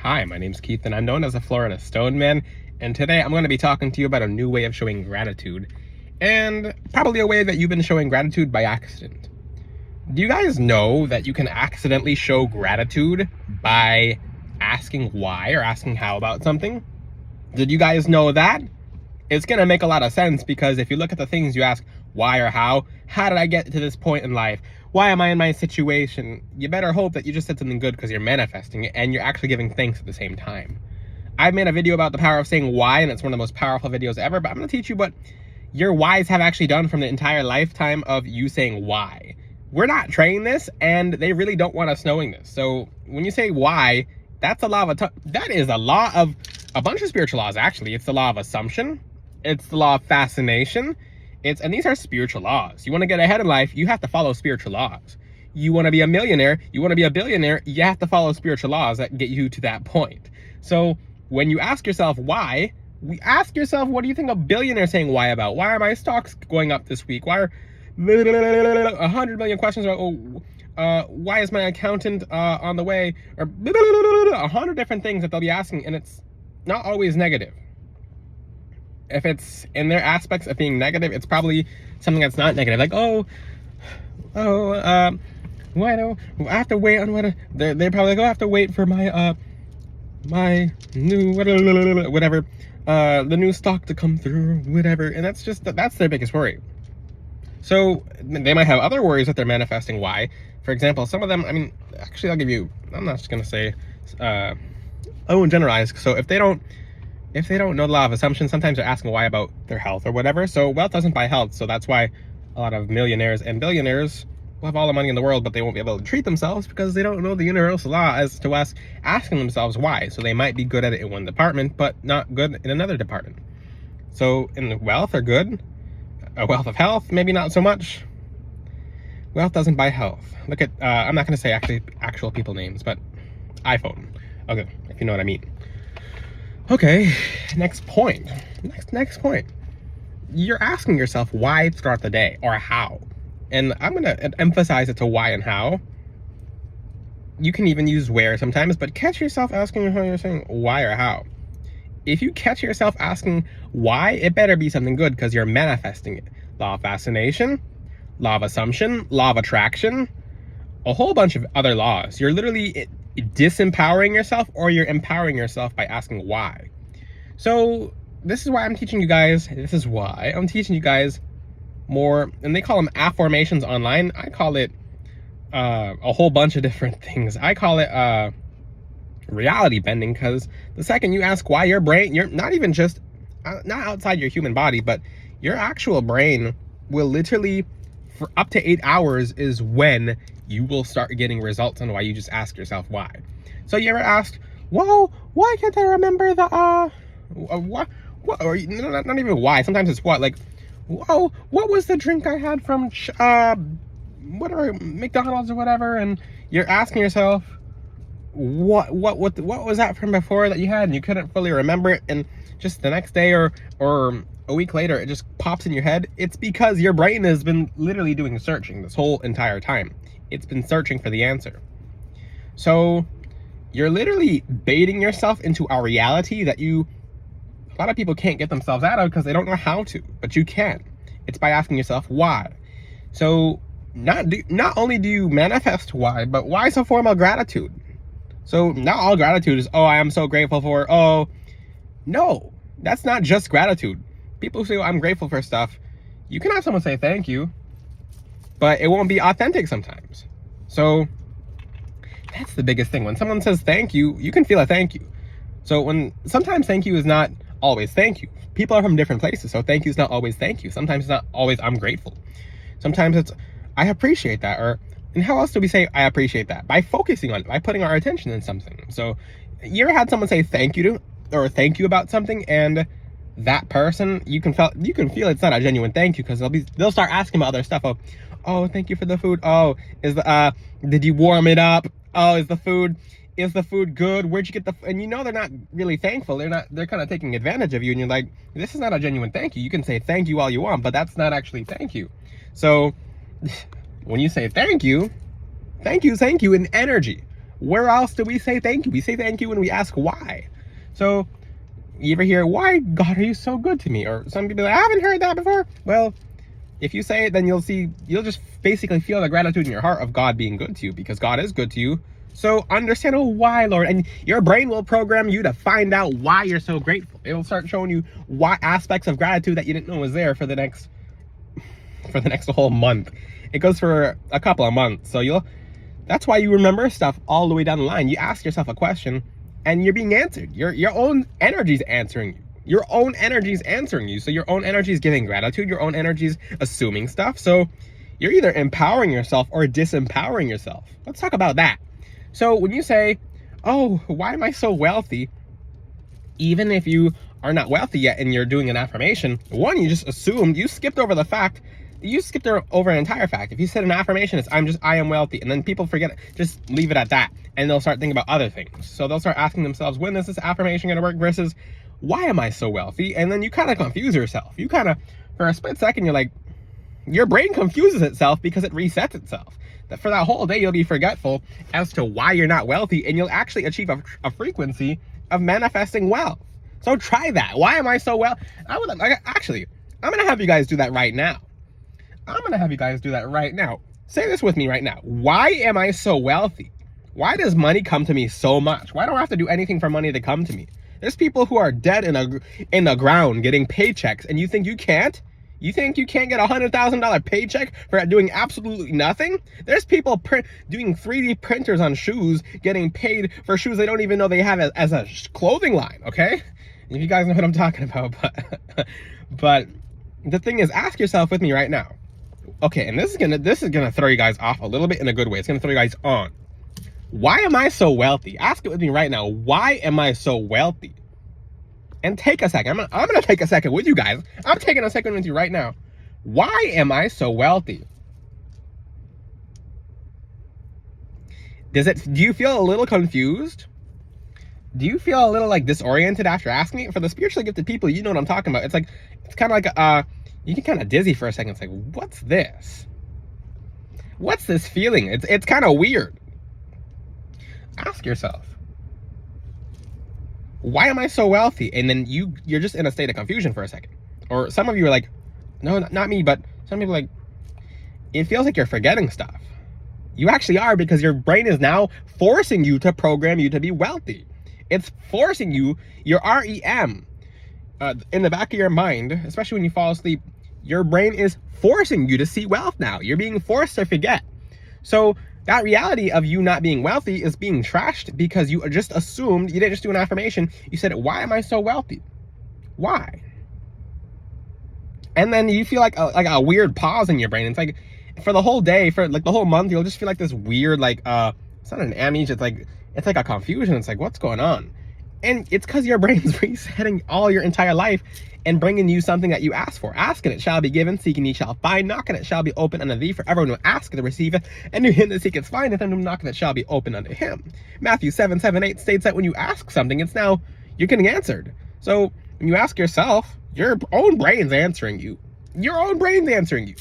Hi, my name's Keith and I'm known as the Florida Stone Man, and today I'm going to be talking to you about a new way of showing gratitude, and probably a way that you've been showing gratitude by accident. Do you guys know that you can accidentally show gratitude by asking why or asking how about something? Did you guys know that? It's going to make a lot of sense, because if you look at the things you ask, why or how did I get to this point in life? Why am I in my situation? You better hope that you just said something good, because you're manifesting it and you're actually giving thanks at the same time. I've made a video about the power of saying why, and it's one of the most powerful videos ever, but I'm going to teach you what your whys have actually done from the entire lifetime of you saying why. We're not trained this, and they really don't want us knowing this. So when you say why, that's a law of that is a law of a bunch of spiritual laws, actually. It's the law of assumption. It's the law of fascination. And these are spiritual laws. You want to get ahead in life, you have to follow spiritual laws. You want to be a millionaire, you want to be a billionaire, you have to follow spiritual laws that get you to that point. So when you ask yourself why, ask yourself, what do you think a billionaire saying why about? Why are my stocks going up this week? Why are 100 million questions about, why is my accountant on the way? Or 100 different things that they'll be asking, and it's not always negative. If it's in their aspects of being negative, it's probably something that's not negative. Like, why do I have to wait on what? They're probably like, I have to wait for my my new whatever, the new stock to come through, whatever. And that's their biggest worry. So they might have other worries that they're manifesting why. For example, some of them, I mean, actually, I'm not just gonna say, I won't generalize. So if they don't know the law of assumption, sometimes they're asking why about their health or whatever. So wealth doesn't buy health. So that's why a lot of millionaires and billionaires will have all the money in the world, but they won't be able to treat themselves because they don't know the universal law as to us asking themselves why. So they might be good at it in one department, but not good in another department. So in wealth are good. A wealth of health, maybe not so much. Wealth doesn't buy health. Look at, I'm not going to say actual people names, but iPhone. Okay, if you know what I mean. Okay, next point. Next point. You're asking yourself why throughout the day, or how. And I'm going to emphasize it to why and how. You can even use where sometimes, but catch yourself asking how you're saying why or how. If you catch yourself asking why, it better be something good, because you're manifesting it. Law of fascination, law of assumption, law of attraction, a whole bunch of other laws. You're literally disempowering yourself, or you're empowering yourself by asking why. So this is why I'm teaching you guys, more, and they call them affirmations online. I call it a whole bunch of different things. I call it reality bending, because the second you ask why, your brain, you're not even just not outside your human body, but your actual brain will literally, for up to 8 hours is when you will start getting results on why you just ask yourself why. So you ever asked, whoa, why can't I remember the what, or not even why, sometimes it's what, like, whoa, what was the drink I had from whatever, McDonald's or whatever, and you're asking yourself, what was that from before that you had, and you couldn't fully remember it, and just the next day or a week later it just pops in your head. It's because your brain has been literally doing searching this whole entire time. It's been searching for the answer. So you're literally baiting yourself into a reality that a lot of people can't get themselves out of because they don't know how to, but you can. It's by asking yourself why. So not only do you manifest why, but why is a form of gratitude. So not all gratitude is, oh, I am so grateful for, oh, no, that's not just gratitude. People say, oh, I'm grateful for stuff. You can have someone say thank you, but it won't be authentic sometimes. So that's the biggest thing. When someone says thank you, you can feel a thank you. So sometimes thank you is not always thank you. People are from different places, so thank you is not always thank you. Sometimes it's not always I'm grateful. Sometimes it's I appreciate that, and how else do we say I appreciate that? By focusing on it, by putting our attention in something. So you ever had someone say thank you to, or thank you about something, and that person, you can feel it's not a genuine thank you, because they'll start asking about other stuff. Oh, thank you for the food. Oh, did you warm it up? Oh, is the food good? Where'd you get and they're not really thankful. They're kind of taking advantage of you, and you're like, this is not a genuine thank you. You can say thank you all you want, but that's not actually thank you. So when you say thank you in energy. Where else do we say thank you? We say thank you when we ask why. So you ever hear, why, God, are you so good to me? Or some people are like, I haven't heard that before. Well, if you say it, then you'll just basically feel the gratitude in your heart of God being good to you, because God is good to you. So understand, oh, why, Lord? And your brain will program you to find out why you're so grateful. It'll start showing you why aspects of gratitude that you didn't know was there for the next whole month. It goes for a couple of months. So that's why you remember stuff all the way down the line. You ask yourself a question and you're being answered. Your own energy's answering you. Your own energy is answering you. So your own energy is giving gratitude. Your own energy is assuming stuff. So you're either empowering yourself or disempowering yourself. Let's talk about that. So when you say, oh, why am I so wealthy? Even if you are not wealthy yet and you're doing an affirmation, one, you just assumed, you skipped over the fact, you skipped over an entire fact. If you said an affirmation, it's I am wealthy, and then people forget it, just leave it at that, and they'll start thinking about other things. So they'll start asking themselves, when is this affirmation gonna work, versus why am I so wealthy? And then you kind of confuse yourself. You kind of, for a split second, you're like, your brain confuses itself because it resets itself. That for that whole day, you'll be forgetful as to why you're not wealthy, and you'll actually achieve a frequency of manifesting wealth. So try that. Why am I so well? Actually, I'm gonna have you guys do that right now. Say this with me right now. Why am I so wealthy? Why does money come to me so much? Why don't I have to do anything for money to come to me? There's people who are dead in the ground getting paychecks, and you think you can't? You think you can't get a $100,000 paycheck for doing absolutely nothing? There's people doing 3D printers on shoes, getting paid for shoes they don't even know they have as a clothing line, okay? If you guys know what I'm talking about, but the thing is, ask yourself with me right now. Okay, and this is gonna throw you guys off a little bit in a good way. It's gonna throw you guys on. Why am I so wealthy? Ask it with me right now. Why am I so wealthy? And take a second. I'm gonna take a second with you guys. I'm taking a second with you right now. Why am I so wealthy? Do you feel a little confused? Do you feel a little like disoriented after asking it? For the spiritually gifted people, you know what I'm talking about. It's kind of like you get kind of dizzy for a second. It's like, what's this? What's this feeling? It's kind of weird. Ask yourself, why am I so wealthy? And then you're just in a state of confusion for a second. Or some of you are like, no, not me, but some people are like, it feels like you're forgetting stuff. You actually are, because your brain is now forcing you to program you to be wealthy. It's forcing you, your REM, in the back of your mind, especially when you fall asleep, your brain is forcing you to see wealth now. You're being forced to forget. So that reality of you not being wealthy is being trashed because you just assumed, you didn't just do an affirmation, you said, why am I so wealthy? Why? And then you feel like a weird pause in your brain. It's like, for the whole day, for like the whole month, you'll just feel like this weird, like, it's not an amnesia, it's like a confusion. It's like, what's going on? And it's because your brain's resetting all your entire life and bringing you something that you asked for. Ask and it shall be given, seek and ye shall find, knock and it shall be opened unto thee. For everyone who asketh receiveth, and to him that seeketh findeth, and whom knocketh it shall be opened unto him. Matthew 7:7-8 states that when you ask something, you're getting answered. So when you ask yourself, your own brain's answering you. Your own brain's answering you.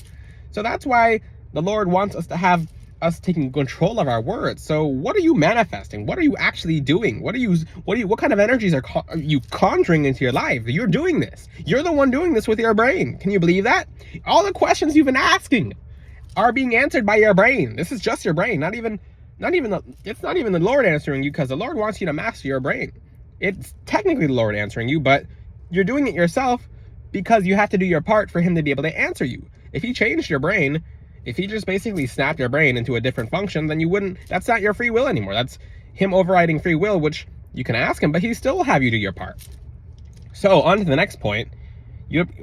So that's why the Lord wants us to have us taking control of our words. So what are you manifesting? What are you actually doing? What kind of energies are you conjuring into your life? You're doing this. You're the one doing this with your brain. Can you believe that? All the questions you've been asking are being answered by your brain. This is just your brain. It's not even the Lord answering you, because the Lord wants you to master your brain. It's technically the Lord answering you, but you're doing it yourself because you have to do your part for him to be able to answer you. If he changed your brain, if he just basically snapped your brain into a different function, then that's not your free will anymore. That's him overriding free will, which you can ask him, but he still will have you do your part. So on to the next point.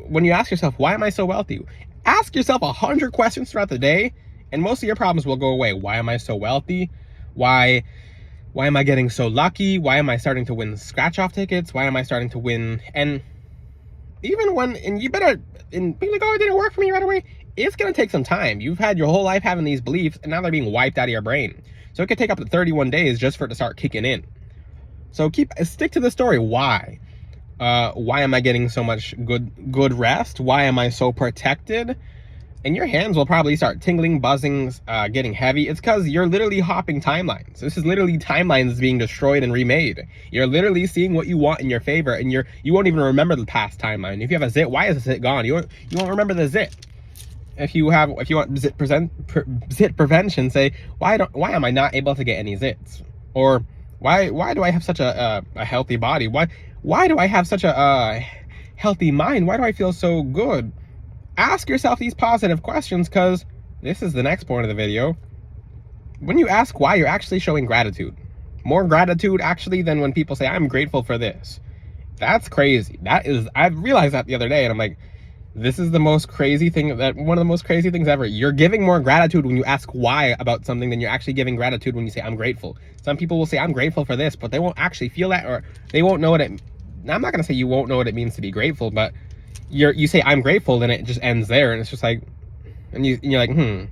When you ask yourself, why am I so wealthy? Ask yourself 100 questions throughout the day, and most of your problems will go away. Why am I so wealthy? Why am I getting so lucky? Why am I starting to win scratch-off tickets? Why am I starting to win? And even you better, and be like, oh, it didn't work for me right away. It's going to take some time. You've had your whole life having these beliefs, and now they're being wiped out of your brain. So it could take up to 31 days just for it to start kicking in. So stick to the story. Why? Why am I getting so much good rest? Why am I so protected? and your hands will probably start tingling, buzzing, getting heavy. It's because you're literally hopping timelines. This is literally timelines being destroyed and remade. You're literally seeing what you want in your favor, and you won't even remember the past timeline. If you have a zit, why is the zit gone? You won't remember the zit. If you want zit prevention, say why am I not able to get any zits? Or why do I have such a healthy body? Why do I have such a healthy mind? Why do I feel so good? Ask yourself these positive questions, because this is the next point of the video. When you ask why, you're actually showing gratitude. More gratitude, actually, than when people say, I'm grateful for this. That's crazy. I realized that the other day, and I'm like, this is the most crazy thing, one of the most crazy things ever. You're giving more gratitude when you ask why about something than you're actually giving gratitude when you say, I'm grateful. Some people will say, I'm grateful for this, but they won't actually feel that, or they won't know what it, I'm not going to say you won't know what it means to be grateful, but you say I'm grateful, then it just ends there, and it's just like, and you're like, and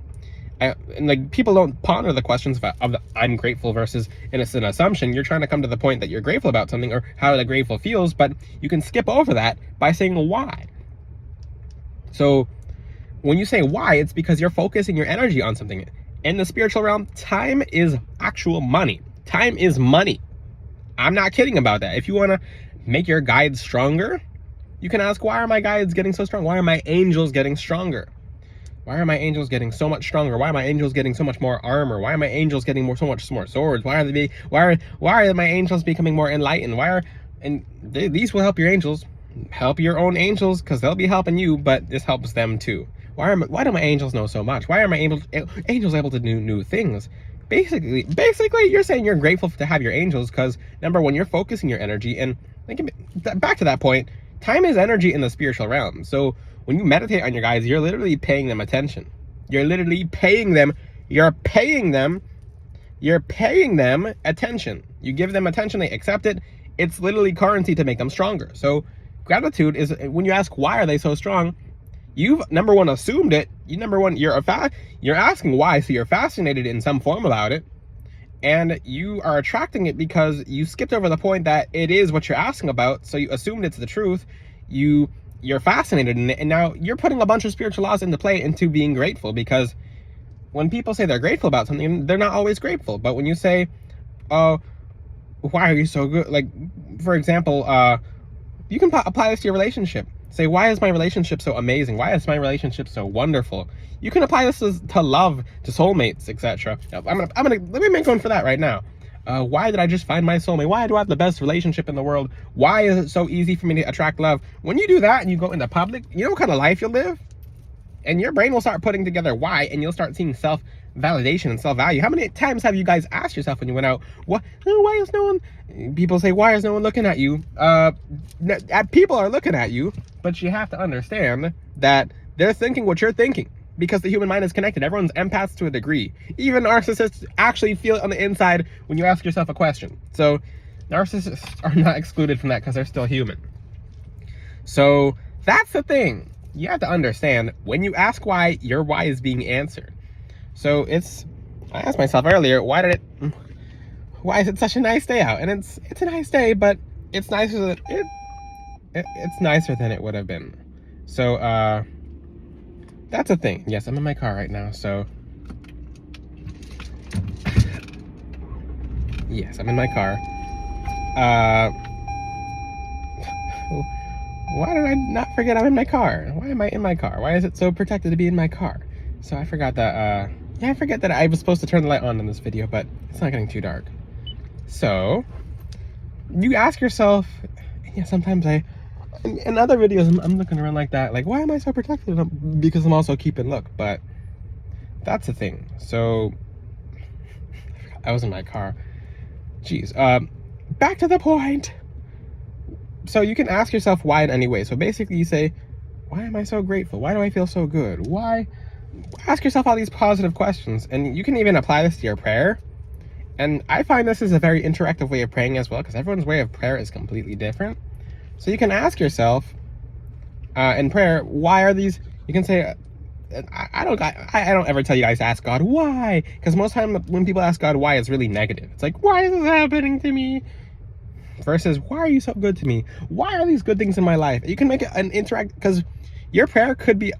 like, people don't ponder the questions of the I'm grateful versus, and it's an assumption. You're trying to come to the point that you're grateful about something or how the grateful feels, but you can skip over that by saying why. So when you say why, it's because you're focusing your energy on something. In the spiritual realm, time is actual money. Time is money. I'm not kidding about that. If you want to make your guides stronger, you can ask, why are my guides getting so strong? Why are my angels getting stronger? Why are my angels getting so much stronger? Why are my angels getting so much more armor? Why are my angels getting so much more swords? Why are my angels becoming more enlightened? These will help your angels. Help your own angels, because they'll be helping you, but this helps them too. Why do my angels know so much? Why are my angels able to do new things? Basically, you're saying you're grateful to have your angels because, number one, you're focusing your energy. And back to that point, time is energy in the spiritual realm. So when you meditate on your guides, you're literally paying them attention. You're literally paying them. You're paying them attention. You give them attention, they accept it. It's literally currency to make them stronger. So gratitude is, when you ask why are they so strong, you've, number one, assumed it. You're asking why, so you're fascinated in some form about it, and you are attracting it because you skipped over the point that it is what you're asking about. So you assumed it's the truth. You're fascinated in it, and now you're putting a bunch of spiritual laws into play into being grateful, because when people say they're grateful about something, they're not always grateful. But when you say, oh, why are you so good? Like, for example, you can apply this to your relationship. Say, why is my relationship so amazing? Why is my relationship so wonderful? You can apply this to love, to soulmates, etc. Let me make one for that right now. Why did I just find my soulmate? Why do I have the best relationship in the world? Why is it so easy for me to attract love? When you do that and you go into public, you know what kind of life you'll live? And your brain will start putting together why, and you'll start seeing self-validation and self-value. How many times have you guys asked yourself when you went out, why is no one, people say, why is no one looking at you? People are looking at you, but you have to understand that they're thinking what you're thinking, because the human mind is connected. Everyone's empaths to a degree. Even narcissists actually feel it on the inside when you ask yourself a question. So narcissists are not excluded from that because they're still human. So that's the thing. You have to understand, when you ask why, your why is being answered. So I asked myself earlier, why is it such a nice day out? And it's a nice day, but it's nicer than it's nicer than it would have been. So that's a thing. Yes, I'm in my car right now, so yes, I'm in my car. Why did I not forget I'm in my car? Why am I in my car? Why is it so protected to be in my car? So I forgot that, I forget that I was supposed to turn the light on in this video, but it's not getting too dark. So you ask yourself, yeah, sometimes in other videos, I'm looking around like that, like, why am I so protected? Because I'm also keeping look, but that's the thing. So I was in my car. Jeez, back to the point. So you can ask yourself why in any way. So basically you say, why am I so grateful? Why do I feel so good? Why? Ask yourself all these positive questions, and you can even apply this to your prayer. And I find this is a very interactive way of praying as well, because everyone's way of prayer is completely different. So you can ask yourself in prayer, why are these, you can say, I don't ever tell you guys to ask God why, because most time when people ask God why, it's really negative. It's like, why is this happening to me? Versus, why are you so good to me? Why are these good things in my life? You can make it an interact, because your prayer could be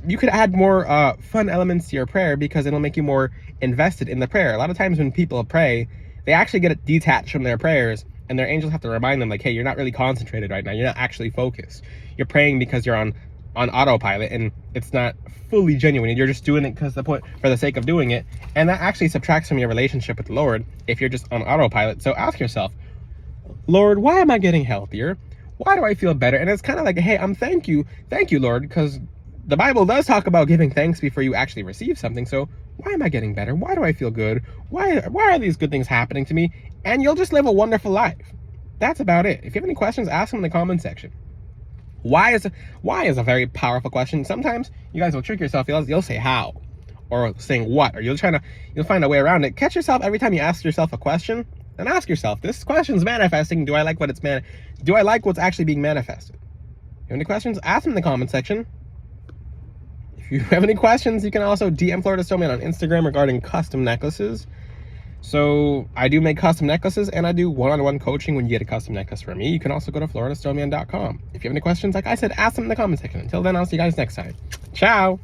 you could add more fun elements to your prayer, because it'll make you more invested in the prayer. A lot of times when people pray, they actually get detached from their prayers, and their angels have to remind them, like, hey, you're not really concentrated right now. You're not actually focused. You're praying because you're on autopilot, and it's not fully genuine. You're just doing it for the sake of doing it, and that actually subtracts from your relationship with the Lord if you're just on autopilot. So ask yourself, Lord, why am I getting healthier? Why do I feel better? And it's kind of like, hey, thank you, Lord, because the Bible does talk about giving thanks before you actually receive something. So why am I getting better? Why do I feel good? Why are these good things happening to me? And you'll just live a wonderful life. That's about it. If you have any questions, ask them in the comment section. Why is a very powerful question. Sometimes you guys will trick yourself. You'll say how, or saying what, or you'll find a way around it. Catch yourself every time you ask yourself a question, and ask yourself, this question's manifesting. Do I like do I like what's actually being manifested? If you have any questions, ask them in the comment section. If you have any questions, you can also DM Florida Stoneman on Instagram regarding custom necklaces. So I do make custom necklaces, and I do one-on-one coaching when you get a custom necklace from me. You can also go to floridastoneman.com. If you have any questions, like I said, ask them in the comment section. Until then, I'll see you guys next time. Ciao.